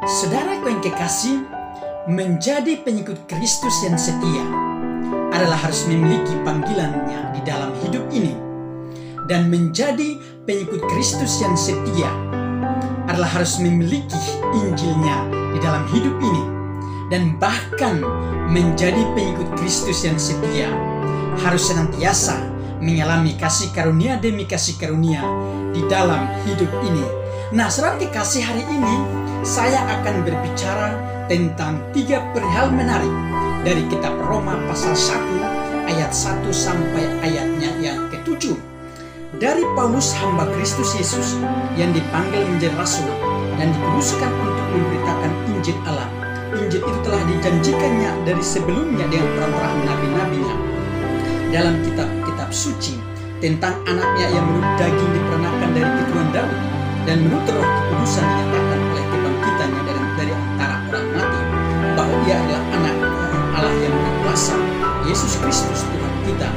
Saudaraku yang kekasih, menjadi pengikut Kristus yang setia adalah harus memiliki panggilannya di dalam hidup ini. Dan menjadi pengikut Kristus yang setia adalah harus memiliki Injilnya di dalam hidup ini. Dan bahkan menjadi pengikut Kristus yang setia harus senantiasa mengalami kasih karunia demi kasih karunia di dalam hidup ini. Nah, saudara kekasih, hari ini saya akan berbicara tentang 3 perihal menarik dari kitab Roma pasal 1 ayat 1 sampai ayatnya yang ke-7. Dari Paulus, hamba Kristus Yesus yang dipanggil menjadi rasul dan dikuduskan untuk memberitakan Injil Allah. Injil itu telah dijanjikannya dari sebelumnya dengan perantaraan nabi-nabinya dalam kitab-kitab suci tentang anaknya yang menurut daging diperanakan dari keturunan Daud dan menurut roh kekudusan dinyatakan oleh kebangkitannya dari antara orang mati, bahwa ia adalah anak Allah yang berkuasa, Yesus Kristus Tuhan kita.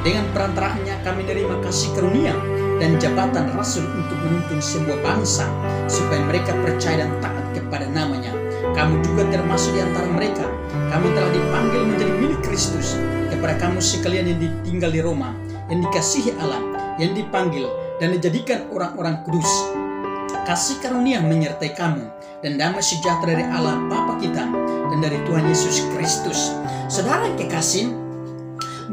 Dengan perantaraannya kami menerima kasih karunia dan jabatan rasul untuk menuntun sebuah bangsa supaya mereka percaya dan taat kepada namanya. Kamu juga termasuk di antara mereka. Kami telah dipanggil menjadi milik Kristus. Kepada kamu sekalian yang ditinggal di Roma, yang dikasihi Allah, yang dipanggil dan dijadikan orang-orang kudus, kasih karunia menyertai kamu dan damai sejahtera dari Allah Bapa kita dan dari Tuhan Yesus Kristus. Saudara yang kekasih,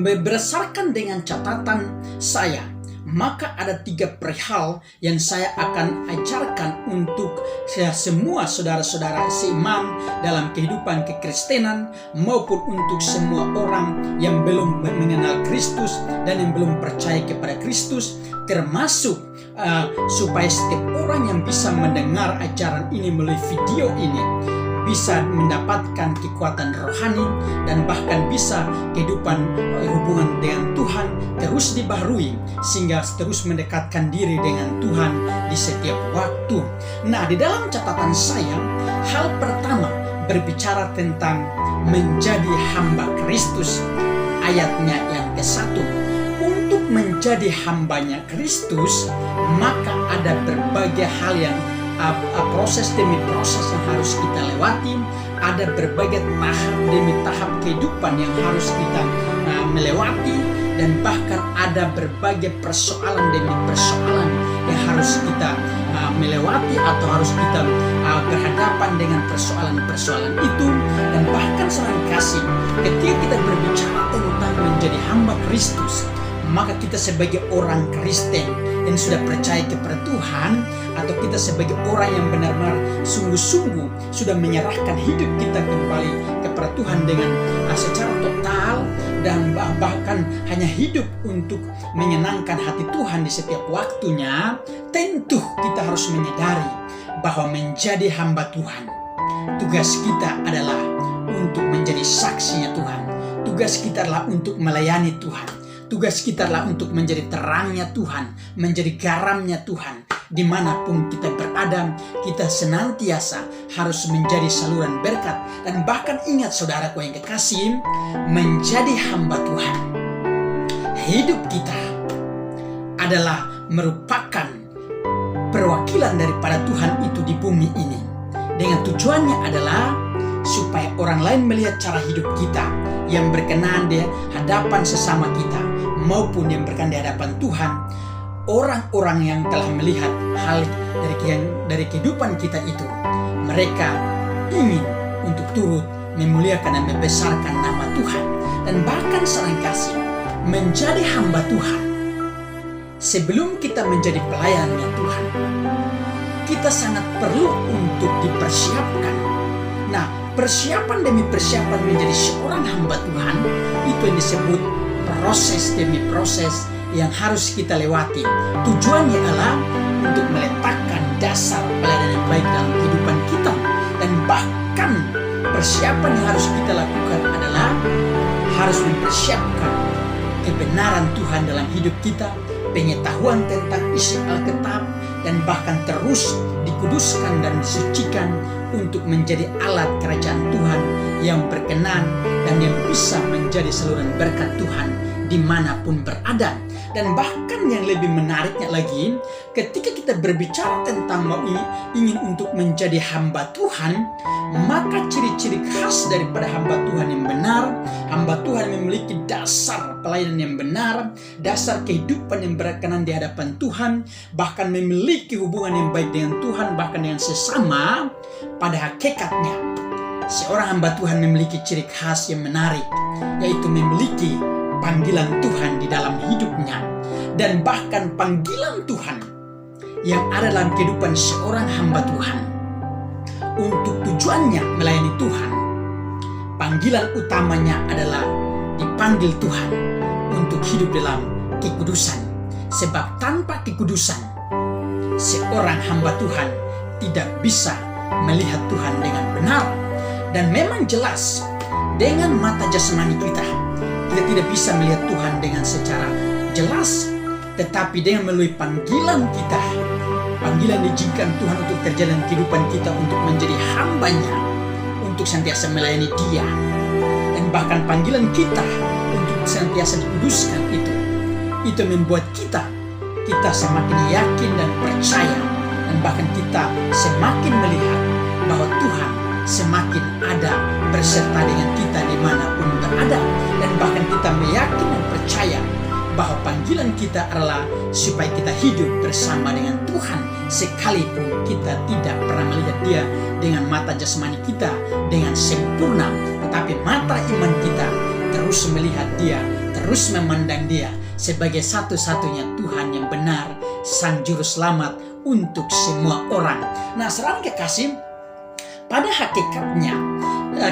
berdasarkan dengan catatan saya, maka ada 3 perihal yang saya akan ajarkan untuk semua saudara-saudara seiman dalam kehidupan kekristenan maupun untuk semua orang yang belum mengenal Kristus dan yang belum percaya kepada Kristus, termasuk supaya setiap orang yang bisa mendengar ajaran ini melalui video ini bisa mendapatkan kekuatan rohani dan bahkan bisa kehidupan hubungan dengan Tuhan terus dibaharui sehingga terus mendekatkan diri dengan Tuhan di setiap waktu. Nah, di dalam catatan saya, hal pertama berbicara tentang menjadi hamba Kristus, ayatnya yang ke-1. Untuk menjadi hambanya Kristus, maka ada berbagai hal yang proses demi proses yang harus kita lewati. Ada berbagai tahap demi tahap kehidupan yang harus kita melewati, dan bahkan ada berbagai persoalan demi persoalan yang harus kita melewati atau harus kita berhadapan dengan persoalan-persoalan itu. Dan bahkan saudara kasih, ketika kita berbicara tentang menjadi hamba Kristus, maka kita sebagai orang Kristen yang sudah percaya kepada Tuhan, atau kita sebagai orang yang benar-benar sungguh-sungguh sudah menyerahkan hidup kita kembali kepada Tuhan dengan secara total dan bahkan hanya hidup untuk menyenangkan hati Tuhan di setiap waktunya, tentu kita harus menyadari bahwa menjadi hamba Tuhan, tugas kita adalah untuk menjadi saksinya Tuhan. Tugas kita adalah untuk melayani Tuhan. Tugas kita adalah untuk menjadi terangnya Tuhan, menjadi garamnya Tuhan. Dimanapun kita berada, kita senantiasa harus menjadi saluran berkat. Dan bahkan ingat saudaraku yang kekasih, menjadi hamba Tuhan, hidup kita adalah merupakan perwakilan daripada Tuhan itu di bumi ini. Dengan tujuannya adalah supaya orang lain melihat cara hidup kita yang berkenan di hadapan sesama kita, maupun yang berkenan di hadapan Tuhan. Orang-orang yang telah melihat hal dari kehidupan kita itu, mereka ingin untuk turut memuliakan dan membesarkan nama Tuhan. Dan bahkan saudara kasih, menjadi hamba Tuhan, sebelum kita menjadi pelayannya Tuhan, kita sangat perlu untuk dipersiapkan. Nah, persiapan demi persiapan menjadi seorang hamba Tuhan, itu yang disebut proses demi proses yang harus kita lewati. Tujuannya adalah untuk meletakkan dasar pelayanan yang baik dalam kehidupan kita. Dan bahkan persiapan yang harus kita lakukan adalah harus mempersiapkan kebenaran Tuhan dalam hidup kita, pengetahuan tentang isi Alkitab, dan bahkan terus dikuduskan dan disucikan untuk menjadi alat kerajaan Tuhan yang berkenan dan yang bisa menjadi saluran berkat Tuhan di dimanapun berada. Dan bahkan yang lebih menariknya lagi, ketika kita berbicara tentang ingin untuk menjadi hamba Tuhan, maka ciri-ciri khas daripada hamba Tuhan yang benar, hamba Tuhan yang memiliki dasar pelayanan yang benar, dasar kehidupan yang berkenan di hadapan Tuhan, bahkan memiliki hubungan yang baik dengan Tuhan, bahkan dengan sesama. Pada hakikatnya, seorang hamba Tuhan memiliki ciri khas yang menarik, yaitu memiliki panggilan Tuhan di dalam hidupnya. Dan bahkan panggilan Tuhan yang ada dalam kehidupan seorang hamba Tuhan untuk tujuannya melayani Tuhan. Panggilan utamanya adalah dipanggil Tuhan untuk hidup dalam kekudusan. Sebab tanpa kekudusan, seorang hamba Tuhan tidak bisa melihat Tuhan dengan benar. Dan memang jelas, dengan mata jasmani kita tidak bisa melihat Tuhan dengan secara jelas. Tetapi dengan melalui panggilan kita, panggilan diizinkan Tuhan untuk terjadi dalam kehidupan kita, untuk menjadi hambanya, untuk senantiasa melayani Dia. Dan bahkan panggilan kita untuk senantiasa dikuduskan itu membuat kita semakin yakin dan percaya. Dan bahkan kita semakin melihat bahwa Tuhan semakin ada berserta dengan kita dimanapun berada. Dan bahkan kita meyakin dan percaya bahwa panggilan kita adalah supaya kita hidup bersama dengan Tuhan, sekalipun kita tidak pernah melihat Dia dengan mata jasmani kita dengan sempurna, tetapi mata iman kita terus melihat Dia, terus memandang Dia sebagai satu-satunya Tuhan yang benar, Sang Juru Selamat untuk semua orang. Nah, saudara kekasih, pada hakikatnya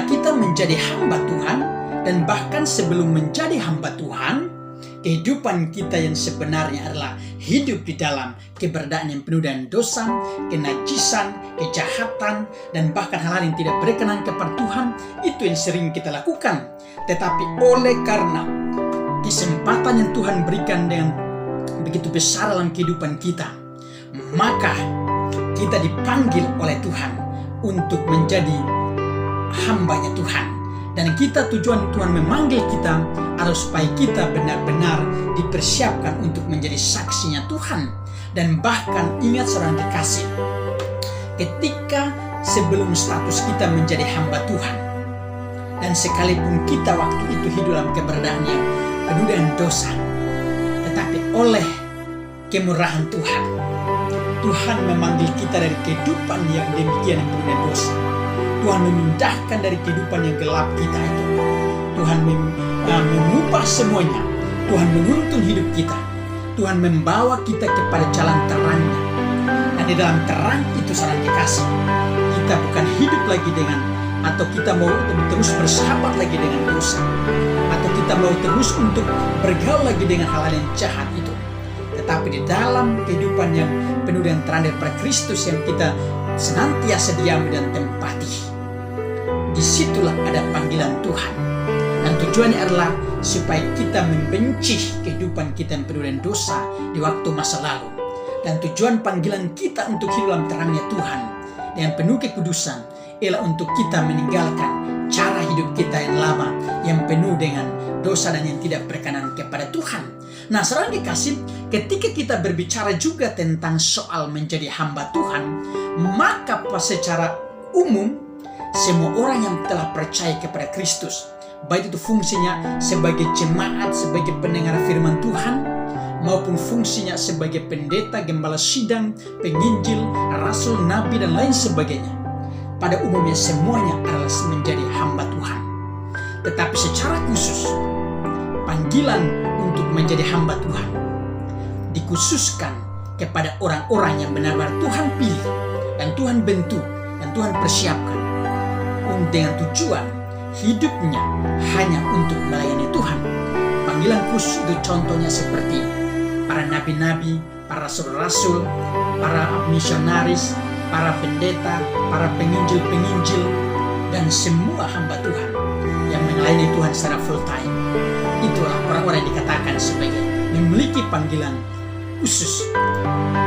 kita menjadi hamba Tuhan, dan bahkan sebelum menjadi hamba Tuhan, kehidupan kita yang sebenarnya adalah hidup di dalam keberadaan yang penuh dengan dosa, kenajisan, kejahatan, dan bahkan hal-hal yang tidak berkenan kepada Tuhan. Itu yang sering kita lakukan. Tetapi oleh karena kesempatan yang Tuhan berikan dengan begitu besar dalam kehidupan kita, maka kita dipanggil oleh Tuhan untuk menjadi hambanya Tuhan. Dan tujuan Tuhan memanggil kita adalah supaya kita benar-benar dipersiapkan untuk menjadi saksinya Tuhan. Dan bahkan ingat saudara kekasih, ketika sebelum status kita menjadi hamba Tuhan, dan sekalipun kita waktu itu hidup dalam keberadaan yang penuh dengan dosa, tetapi oleh kemurahan Tuhan, Tuhan memanggil kita dari kehidupan yang demikian yang penuh dengan dosa. Tuhan memindahkan dari kehidupan yang gelap kita itu. Tuhan mengubah semuanya. Tuhan menuntun hidup kita. Tuhan membawa kita kepada jalan terangnya. Dan di dalam terang itu saudara kekasih, kita bukan hidup lagi dengan, atau kita mau terus bersahabat lagi dengan dosa, atau kita mau terus untuk bergaul lagi dengan hal-hal yang jahat itu. Tetapi di dalam kehidupan yang penuh dengan terang daripada Kristus yang kita senantiasa diam dan tempati, disitulah ada panggilan Tuhan. Dan tujuannya adalah supaya kita membenci kehidupan kita yang penuh dengan dosa di waktu masa lalu. Dan tujuan panggilan kita untuk hidup dalam terangnya Tuhan dengan penuh kekudusan ialah untuk kita meninggalkan cara hidup kita yang lama, yang penuh dengan dosa dan yang tidak berkenan kepada Tuhan. Nah, saudara dikasih, ketika kita berbicara juga tentang soal menjadi hamba Tuhan, maka secara umum semua orang yang telah percaya kepada Kristus, baik itu fungsinya sebagai jemaat, sebagai pendengar firman Tuhan, maupun fungsinya sebagai pendeta, gembala sidang, penginjil, rasul, nabi, dan lain sebagainya, pada umumnya semuanya adalah menjadi hamba Tuhan. Tetapi secara khusus, panggilan untuk menjadi hamba Tuhan dikhususkan kepada orang-orang yang benar-benar Tuhan pilih, dan Tuhan bentuk, dan Tuhan persiapkan dengan tujuan hidupnya hanya untuk melayani Tuhan. Panggilan khusus itu contohnya seperti para nabi-nabi, para rasul-rasul, para misionaris, para pendeta, para penginjil-penginjil, dan semua hamba Tuhan yang melayani Tuhan secara full time. Itulah orang-orang yang dikatakan sebagai memiliki panggilan khusus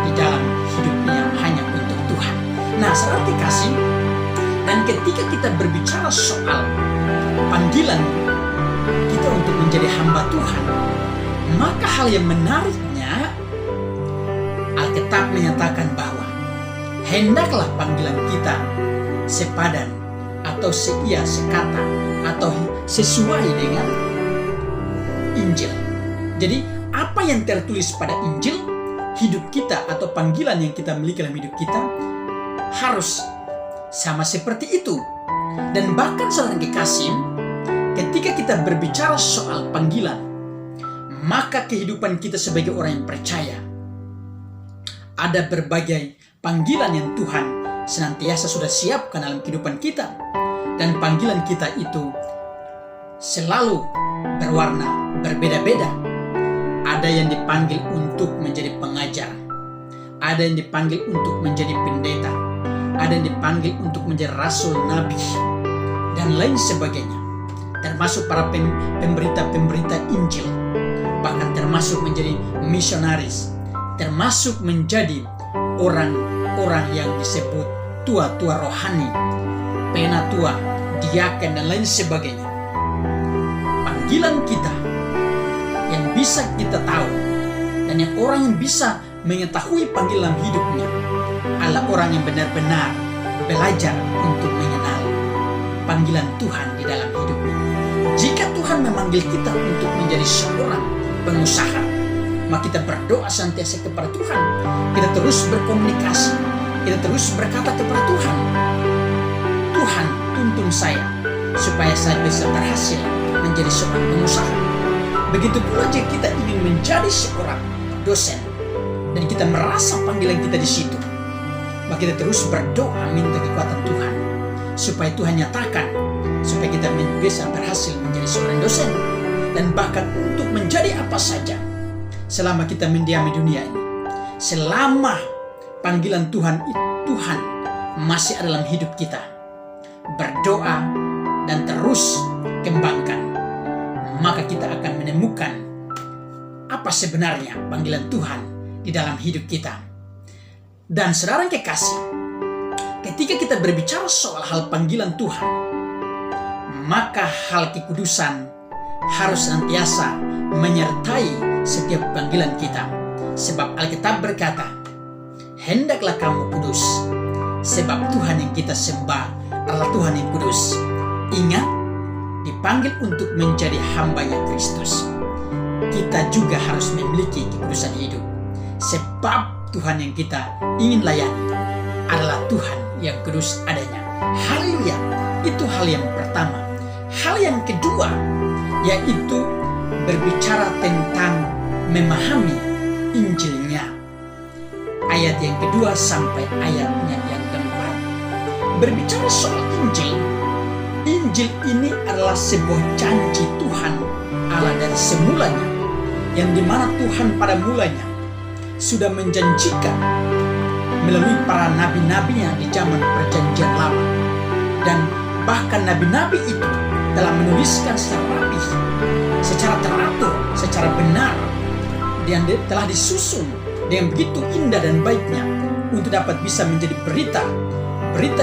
di dalam hidupnya hanya untuk Tuhan. Nah, saudara dikasih, dan ketika kita berbicara soal panggilan kita untuk menjadi hamba Tuhan, maka hal yang menariknya, Alkitab menyatakan bahwa hendaklah panggilan kita sepadan atau sekata atau sesuai dengan Injil. Jadi apa yang tertulis pada Injil, hidup kita atau panggilan yang kita miliki dalam hidup kita harus sama seperti itu. Dan bahkan saudara kekasih, ketika kita berbicara soal panggilan, maka kehidupan kita sebagai orang yang percaya, ada berbagai panggilan yang Tuhan senantiasa sudah siapkan dalam kehidupan kita. Dan panggilan kita itu selalu berwarna berbeda-beda. Ada yang dipanggil untuk menjadi pengajar, ada yang dipanggil untuk menjadi pendeta, ada yang dipanggil untuk menjadi rasul, nabi, dan lain sebagainya. Termasuk para pemberita-pemberita Injil, bahkan termasuk menjadi misionaris, termasuk menjadi orang-orang yang disebut tua-tua rohani, penatua, diaken, dan lain sebagainya. Panggilan kita yang bisa kita tahu dan yang orang yang bisa mengetahui panggilan hidupnya adalah orang yang benar-benar belajar untuk mengenal panggilan Tuhan di dalam hidupnya. Jika Tuhan memanggil kita untuk menjadi seorang pengusaha, maka kita berdoa senantiasa kepada Tuhan. Kita terus berkomunikasi, kita terus berkata kepada Tuhan, Tuhan, tuntun saya supaya saya bisa berhasil menjadi seorang pengusaha. Begitu pula jika kita ingin menjadi seorang dosen dan kita merasa panggilan kita di situ, maka kita terus berdoa minta kekuatan Tuhan supaya Tuhan nyatakan, supaya kita bisa berhasil menjadi seorang dosen. Dan bahkan untuk menjadi apa saja selama kita mendiami dunia ini, selama panggilan Tuhan masih ada dalam hidup kita, berdoa dan terus kembangkan, maka kita akan menemukan apa sebenarnya panggilan Tuhan di dalam hidup kita. Dan saudara kekasih, ketika kita berbicara soal hal panggilan Tuhan, maka hal kekudusan harus senantiasa menyertai setiap panggilan kita. Sebab Alkitab berkata, hendaklah kamu kudus, sebab Tuhan yang kita sembah adalah Tuhan yang kudus. Ingat, dipanggil untuk menjadi hambanya Kristus, kita juga harus memiliki kekudusan hidup. Sebab Tuhan yang kita ingin layani adalah Tuhan yang kudus adanya. Haleluya, itu hal yang pertama. Hal yang kedua, yaitu berbicara tentang memahami Injilnya. Ayat yang kedua sampai ayatnya yang keempat. Berbicara soal Injil, Injil ini adalah sebuah janji Tuhan Allah dari semulanya, yang dimana Tuhan pada mulanya sudah menjanjikan melalui para nabi-nabinya di zaman perjanjian lama. Dan bahkan nabi-nabi itu telah menuliskan secara rapi, secara teratur, secara benar, dan telah disusun dengan begitu indah dan baiknya untuk dapat bisa menjadi berita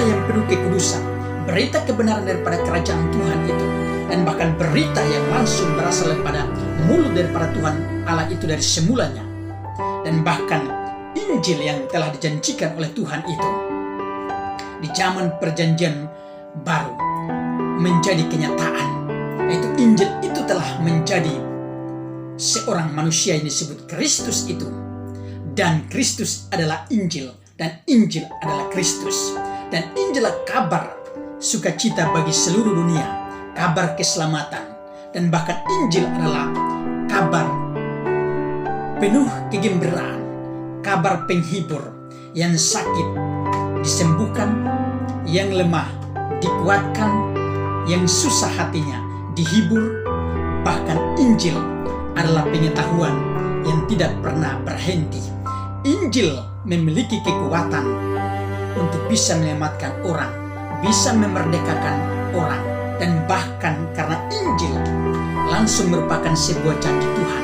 yang penuh kekudusan, berita kebenaran daripada kerajaan Tuhan itu, dan bahkan berita yang langsung berasal daripada mulut daripada Tuhan Allah itu dari semulanya. Dan bahkan Injil yang telah dijanjikan oleh Tuhan itu di zaman perjanjian baru menjadi kenyataan, yaitu Injil itu telah menjadi seorang manusia yang disebut Kristus itu, dan Kristus adalah Injil, dan Injil adalah Kristus, dan Injil adalah kabar sukacita bagi seluruh dunia, kabar keselamatan. Dan bahkan Injil adalah kabar penuh kegembiraan, kabar penghibur, yang sakit disembuhkan, yang lemah dikuatkan, yang susah hatinya dihibur. Bahkan Injil adalah pengetahuan yang tidak pernah berhenti. Injil memiliki kekuatan untuk bisa menyelamatkan orang, bisa memerdekakan orang. Dan bahkan karena Injil langsung merupakan sebuah janji Tuhan,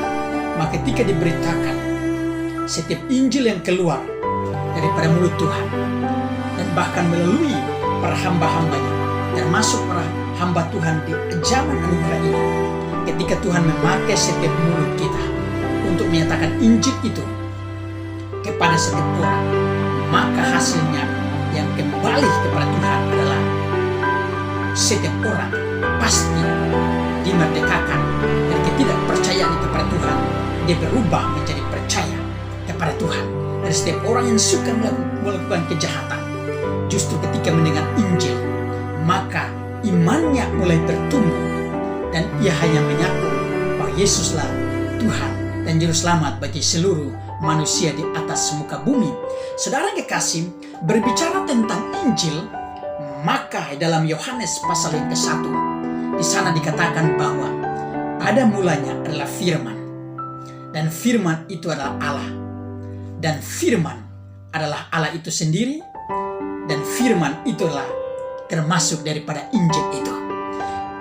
maka ketika diberitakan, setiap Injil yang keluar daripada mulut Tuhan, dan bahkan melalui para hamba-hambanya, termasuk para hamba Tuhan di zaman anugerah ini, ketika Tuhan memakai setiap mulut kita untuk menyatakan Injil itu kepada setiap orang, maka hasilnya yang kembali kepada Tuhan adalah setiap orang pasti dimerdekakan dari ketidakpercayaan kepada Tuhan. Dia berubah menjadi percaya kepada Tuhan. Dari setiap orang yang suka melakukan kejahatan, justru ketika mendengar Injil, maka imannya mulai bertumbuh dan ia hanya mengaku bahwa Yesuslah Tuhan dan Juru Selamat bagi seluruh manusia di atas muka bumi. Saudara yang kekasih, berbicara tentang Injil, maka dalam Yohanes pasal yang ke-1, di sana dikatakan bahwa pada mulanya adalah firman, dan firman itu adalah Allah, dan firman adalah Allah itu sendiri, dan firman itulah termasuk daripada Injil itu.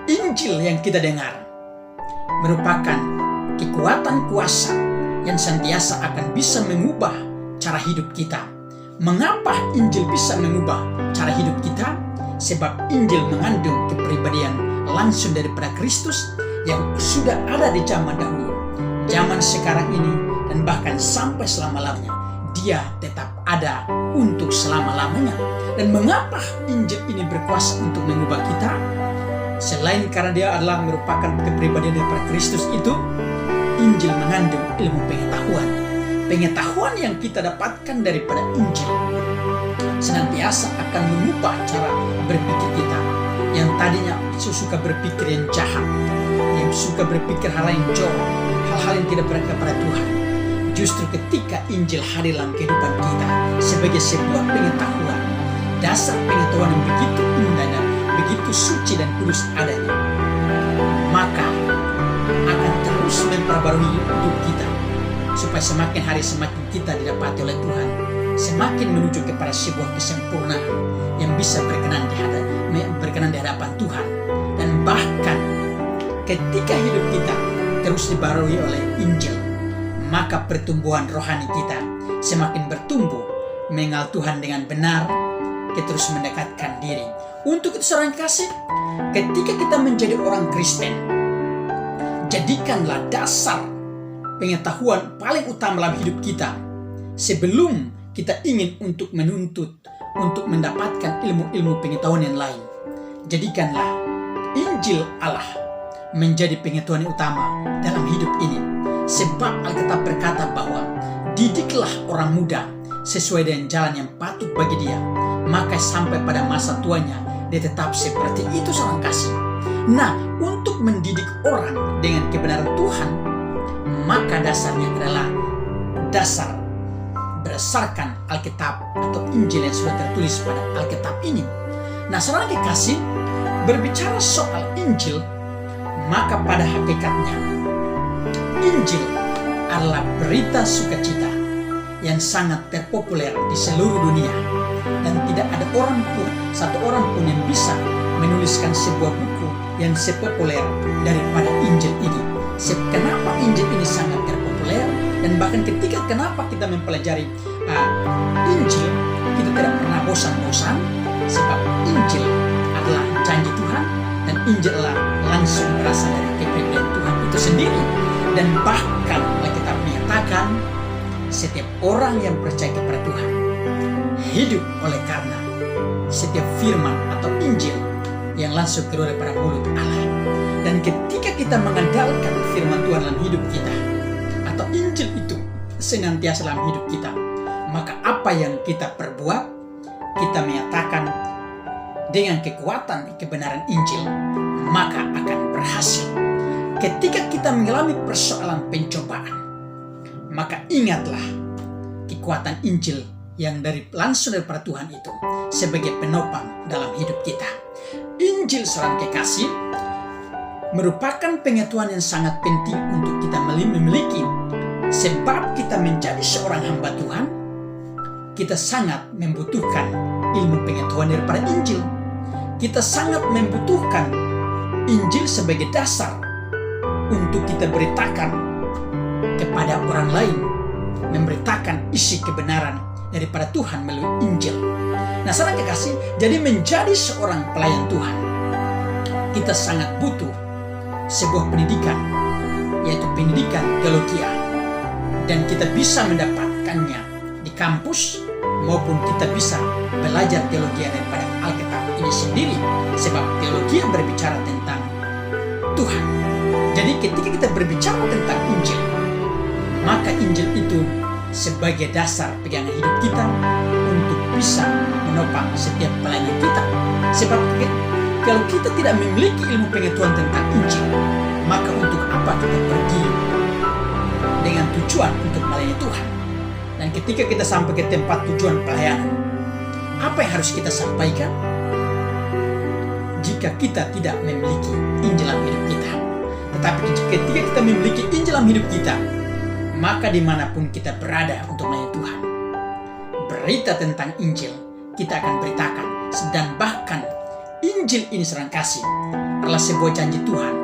Injil yang kita dengar merupakan kekuatan kuasa yang senantiasa akan bisa mengubah cara hidup kita. Mengapa Injil bisa mengubah cara hidup kita? Sebab Injil mengandung kepribadian langsung daripada Kristus yang sudah ada di zaman dahulu, zaman sekarang ini, dan bahkan sampai selama-lamanya. Dia tetap ada untuk selama-lamanya. Dan mengapa Injil ini berkuasa untuk mengubah kita? Selain karena dia adalah merupakan kepribadian daripada Kristus itu, Injil mengandung ilmu pengetahuan. Pengetahuan yang kita dapatkan daripada Injil senantiasa akan mengubah cara berpikir kita. Yang tadinya suka berpikir yang jahat, yang suka berpikir hal yang jorok, hal-hal yang tidak berkenan kepada Tuhan. Justru ketika Injil hadir dalam kehidupan kita sebagai sebuah pengetahuan, dasar pengetahuan yang begitu indah dan begitu suci dan kudus adanya, maka akan terus memperbarui hidup kita, supaya semakin hari semakin kita didapati oleh Tuhan, semakin menuju kepada sebuah kesempurnaan yang bisa berkenan di hadapan Tuhan. Dan bahkan ketika hidup kita terus dibarui oleh Injil, maka pertumbuhan rohani kita semakin bertumbuh, mengenal Tuhan dengan benar, kita terus mendekatkan diri. Untuk itu saudara kasih, ketika kita menjadi orang Kristen, jadikanlah dasar pengetahuan paling utama dalam hidup kita. Sebelum kita ingin untuk menuntut, untuk mendapatkan ilmu-ilmu pengetahuan yang lain, jadikanlah Injil Allah menjadi pengetahuan yang utama dalam hidup ini. Sebab Alkitab berkata bahwa didiklah orang muda sesuai dengan jalan yang patut bagi dia, maka sampai pada masa tuanya dia tetap seperti itu seorang kasih. Nah, untuk mendidik orang dengan kebenaran Tuhan, maka dasarnya adalah dasar berdasarkan Alkitab atau Injil yang sudah tertulis pada Alkitab ini. Nah, saudara kekasih, berbicara soal Injil, maka pada hakikatnya Injil adalah berita sukacita yang sangat terpopuler di seluruh dunia, dan tidak ada satu orang pun yang bisa menuliskan sebuah buku yang sepopuler daripada Injil ini. Kenapa Injil ini sangat terpopuler? Dan bahkan kenapa kita mempelajari Injil, kita tidak pernah bosan-bosan, sebab Injil adalah janji Tuhan, dan Injil adalah langsung berasal dari kepribadian Tuhan itu sendiri. Dan bahkan Alkitab menyatakan setiap orang yang percaya kepada Tuhan hidup oleh karena setiap firman atau Injil yang langsung keluar daripada mulut Allah. Dan ketika kita mengandalkan firman Tuhan dalam hidup kita, atau Injil itu senantiasa dalam hidup kita, maka apa yang kita perbuat, kita menyatakan dengan kekuatan kebenaran Injil, maka akan berhasil. Ketika kita mengalami persoalan pencobaan, maka ingatlah kekuatan Injil yang langsung daripada Tuhan itu sebagai penopang dalam hidup kita. Injil seorang kekasih merupakan pengetahuan yang sangat penting untuk kita memiliki, sebab kita menjadi seorang hamba Tuhan, kita sangat membutuhkan ilmu pengetahuan daripada Injil. Kita sangat membutuhkan Injil sebagai dasar untuk kita beritakan kepada orang lain, memberitakan isi kebenaran daripada Tuhan melalui Injil. Nah, saudara kekasih, jadi menjadi seorang pelayan Tuhan, kita sangat butuh sebuah pendidikan, yaitu pendidikan teologia, dan kita bisa mendapatkannya di kampus maupun kita bisa belajar teologi daripada Alkitab ini sendiri, sebab teologi berbicara tentang Tuhan. Jadi ketika kita berbicara tentang Injil, maka Injil itu sebagai dasar pegangan hidup kita untuk bisa menopang setiap pelayanan kita. Sebab kalau kita tidak memiliki ilmu pengetahuan tentang Injil, maka untuk apa kita pergi dengan tujuan untuk melayani Tuhan? Dan ketika kita sampai ke tempat tujuan pelayanan, apa yang harus kita sampaikan? Jika kita tidak memiliki Injil dalam hidup kita. Tetapi ketika kita memiliki Injil dalam hidup kita, maka dimanapun kita berada untuk melayani Tuhan, berita tentang Injil kita akan beritakan. Dan bahkan Injil ini serang kasih adalah sebuah janji Tuhan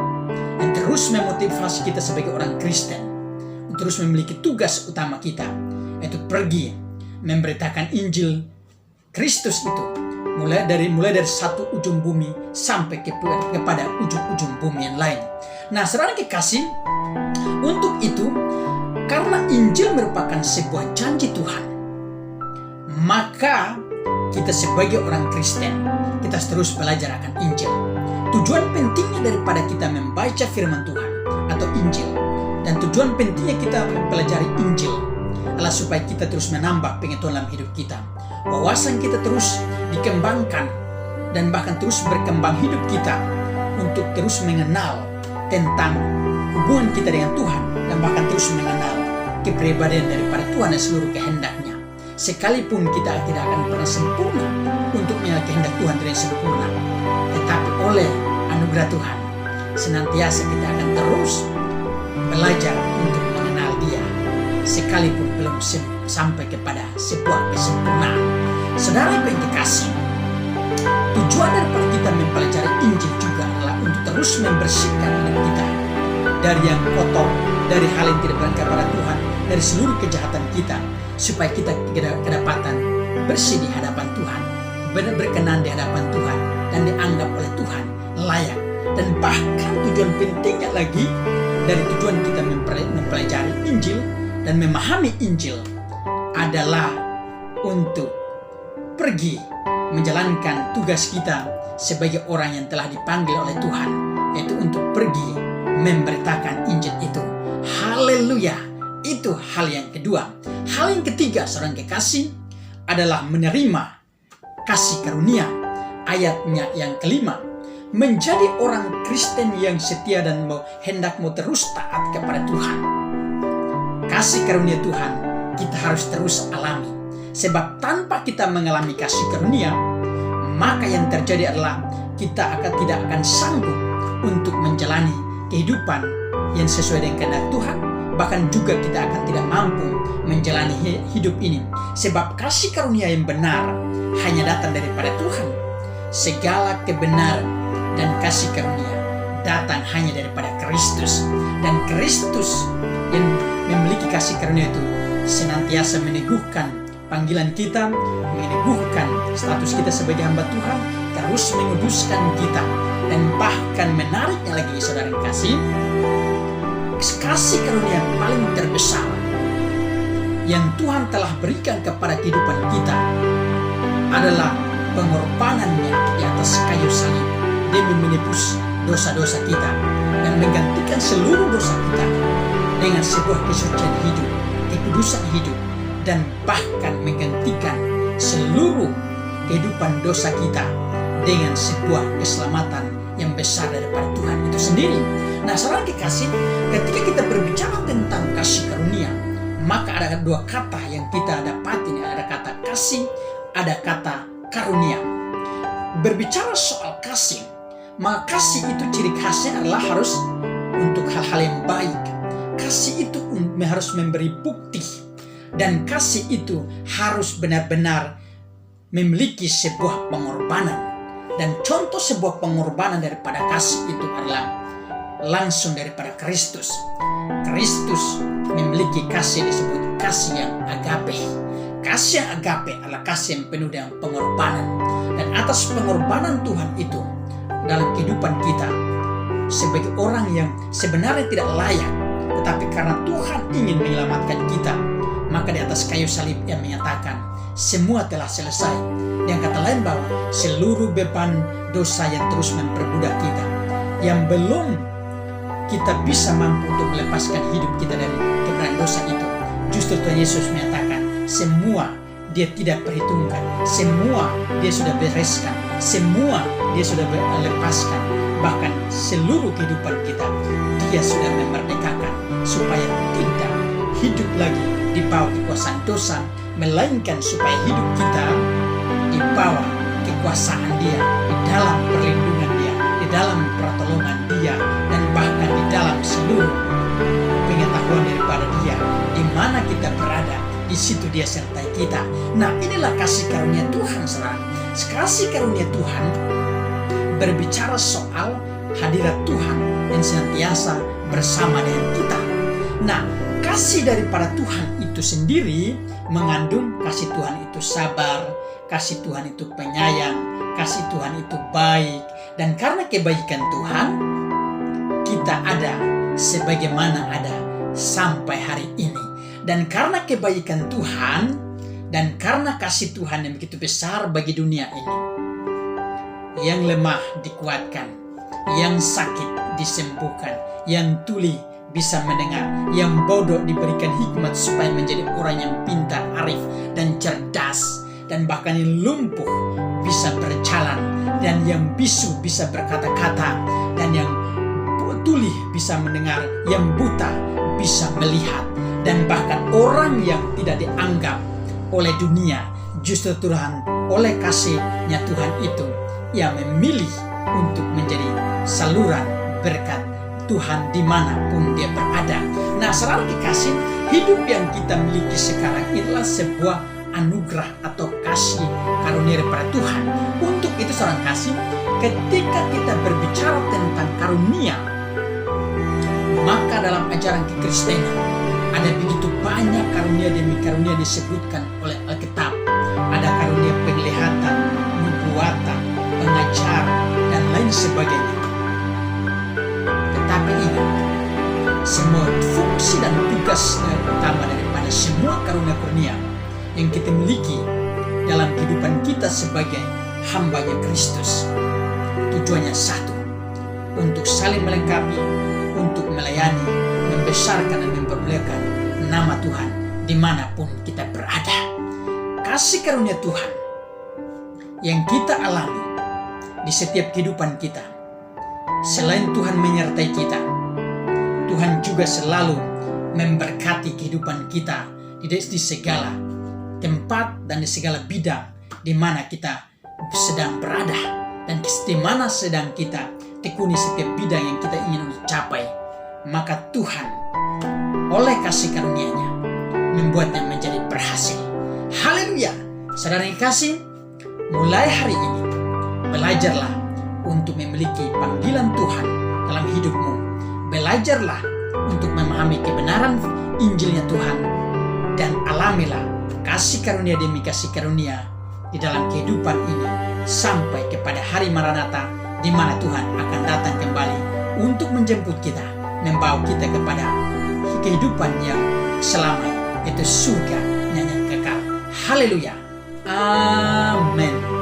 yang terus memotivasi kita sebagai orang Kristen terus memiliki tugas utama kita, yaitu pergi memberitakan Injil Kristus itu mulai dari satu ujung bumi sampai kepada ujung-ujung bumi yang lain. Nah, saudara kekasih, untuk itu karena Injil merupakan sebuah janji Tuhan, maka kita sebagai orang Kristen kita terus belajar akan Injil. Tujuan pentingnya daripada kita membaca firman Tuhan atau Injil, dan tujuan pentingnya kita mempelajari Injil adalah supaya kita terus menambah pengetahuan dalam hidup kita. Wawasan kita terus dikembangkan dan bahkan terus berkembang hidup kita untuk terus mengenal tentang hubungan kita dengan Tuhan dan bahkan terus mengenal kepribadian daripada Tuhan dan seluruh kehendaknya. Sekalipun kita tidak akan pernah sempurna untuk mengenal kehendak Tuhan dengan sempurna, tetapi oleh anugerah Tuhan senantiasa kita akan terus belajar untuk mengenal Dia, sekalipun belum sampai kepada sebuah kesempurnaan. Saudara yang kekasih, tujuan daripada kita mempelajari Injil juga adalah untuk terus membersihkan hidup kita dari yang kotor, dari hal yang tidak berkenan kepada Tuhan, dari seluruh kejahatan kita, supaya kita kedapatan bersih di hadapan Tuhan, benar berkenan di hadapan Tuhan, dan dianggap oleh Tuhan layak. Dan bahkan tujuan pentingnya lagi dari tujuan kita mempelajari Injil dan memahami Injil adalah untuk pergi menjalankan tugas kita sebagai orang yang telah dipanggil oleh Tuhan, yaitu untuk pergi memberitakan Injil itu. Haleluya! Itu hal yang kedua. Hal yang ketiga, seorang kekasih, adalah menerima kasih karunia. Ayatnya yang kelima, menjadi orang Kristen yang setia dan hendak mau terus taat kepada Tuhan. Kasih karunia Tuhan kita harus terus alami. Sebab tanpa kita mengalami kasih karunia, maka yang terjadi adalah kita tidak akan sanggup untuk menjalani kehidupan yang sesuai dengan kehendak Tuhan. Bahkan juga kita akan tidak mampu menjalani hidup ini. Sebab kasih karunia yang benar hanya datang daripada Tuhan. Segala kebenaran dan kasih karunia datang hanya daripada Kristus. Dan Kristus yang memiliki kasih karunia itu senantiasa meneguhkan panggilan kita, meneguhkan status kita sebagai hamba Tuhan, terus menguduskan kita. Dan bahkan menariknya lagi, saudara yang kasih karunia yang paling terbesar yang Tuhan telah berikan kepada kehidupan kita adalah pengorbanannya di atas kayu salib demi menebus dosa-dosa kita dan menggantikan seluruh dosa kita dengan sebuah kesucian hidup, kekudusan hidup, dan bahkan menggantikan seluruh kehidupan dosa kita dengan sebuah keselamatan yang besar daripada Tuhan itu sendiri. Nah, saudara kekasih, ketika kita berbicara tentang kasih karunia, maka ada dua kata yang kita dapatin. Ada kata kasih, ada kata karunia. Berbicara soal kasih, maka kasih itu ciri khasnya adalah harus untuk hal-hal yang baik. Kasih itu harus memberi bukti. Dan kasih itu harus benar-benar memiliki sebuah pengorbanan. Dan contoh sebuah pengorbanan daripada kasih itu adalah langsung daripada Kristus. Kristus memiliki kasih disebut kasih yang agape. Kasih yang agape adalah kasih yang penuh dengan pengorbanan. Dan atas pengorbanan Tuhan itu dalam kehidupan kita, sebagai orang yang sebenarnya tidak layak, tetapi karena Tuhan ingin menyelamatkan kita, maka di atas kayu salib Ia menyatakan semua telah selesai. Yang kata lain bahwa seluruh beban dosa yang terus memperbudak kita, yang belum kita bisa mampu untuk melepaskan hidup kita dari keberadaan dosa itu, justru Tuhan Yesus menyatakan semua Dia tidak perhitungkan, semua Dia sudah bereskan, semua Dia sudah lepaskan. Bahkan seluruh kehidupan kita Dia sudah memerdekakan supaya tidak hidup lagi di bawah kekuasaan dosa, melainkan supaya hidup kita di bawah kekuasaan Dia, di dalam perlindungan Dia, di dalam pertolongan Dia, dan bahkan di dalam seluruh pengetahuan daripada Dia. Di mana kita berada, di situ Dia sertai kita. Nah, inilah kasih karunia Tuhan, saudara. Kasih karunia Tuhan berbicara soal hadirat Tuhan yang senantiasa bersama dengan kita. Nah, kasih daripada Tuhan itu sendiri mengandung kasih Tuhan itu sabar, kasih Tuhan itu penyayang, kasih Tuhan itu baik. Dan karena kebaikan Tuhan, kita ada sebagaimana ada sampai hari ini. Dan karena kebaikan Tuhan dan karena kasih Tuhan yang begitu besar bagi dunia ini, yang lemah dikuatkan, yang sakit disembuhkan, yang tuli bisa mendengar, yang bodoh diberikan hikmat supaya menjadi orang yang pintar, arif, dan cerdas, dan bahkan yang lumpuh bisa berjalan, dan yang bisu bisa berkata-kata, dan yang tuli bisa mendengar, yang buta bisa melihat, dan bahkan orang yang tidak dianggap oleh dunia, justru Tuhan oleh kasihnya Tuhan itu Ia memilih untuk menjadi saluran berkat Tuhan dimanapun dia berada. Nah, saudara kekasih, hidup yang kita miliki sekarang adalah sebuah anugerah atau kasih karunia daripada Tuhan. Untuk itu saudara kasih, ketika kita berbicara tentang karunia, maka dalam ajaran kekristenan ada begitu banyak karunia demi karunia disebutkan oleh Alkitab. Ada karunia penglihatan, nubuatan, pengajar, dan lain sebagainya. Tetapi ingat, semua fungsi dan tugas utama daripada semua karunia-karunia yang kita miliki dalam kehidupan kita sebagai hambanya Kristus, tujuannya satu, untuk saling melengkapi, untuk melayani, membesarkan dan mempermuliakan nama Tuhan dimanapun kita berada. Kasih karunia Tuhan yang kita alami di setiap kehidupan kita, selain Tuhan menyertai kita, Tuhan juga selalu memberkati kehidupan kita di segala tempat dan di segala bidang di mana kita sedang berada, dan di mana sedang kita tekuni setiap bidang yang kita ingin capai. Maka Tuhan oleh kasih karunia-Nya membuatnya menjadi berhasil. Haleluya. Saudara yang kasih, mulai hari ini belajarlah untuk memiliki panggilan Tuhan dalam hidupmu. Belajarlah untuk memahami kebenaran Injilnya Tuhan, dan alamilah kasih karunia demi kasih karunia di dalam kehidupan ini sampai kepada hari Maranatha, di mana Tuhan akan datang kembali untuk menjemput kita, membawa kita kepada kehidupan yang selamanya, itu surga yang kekal. Haleluya. Amin.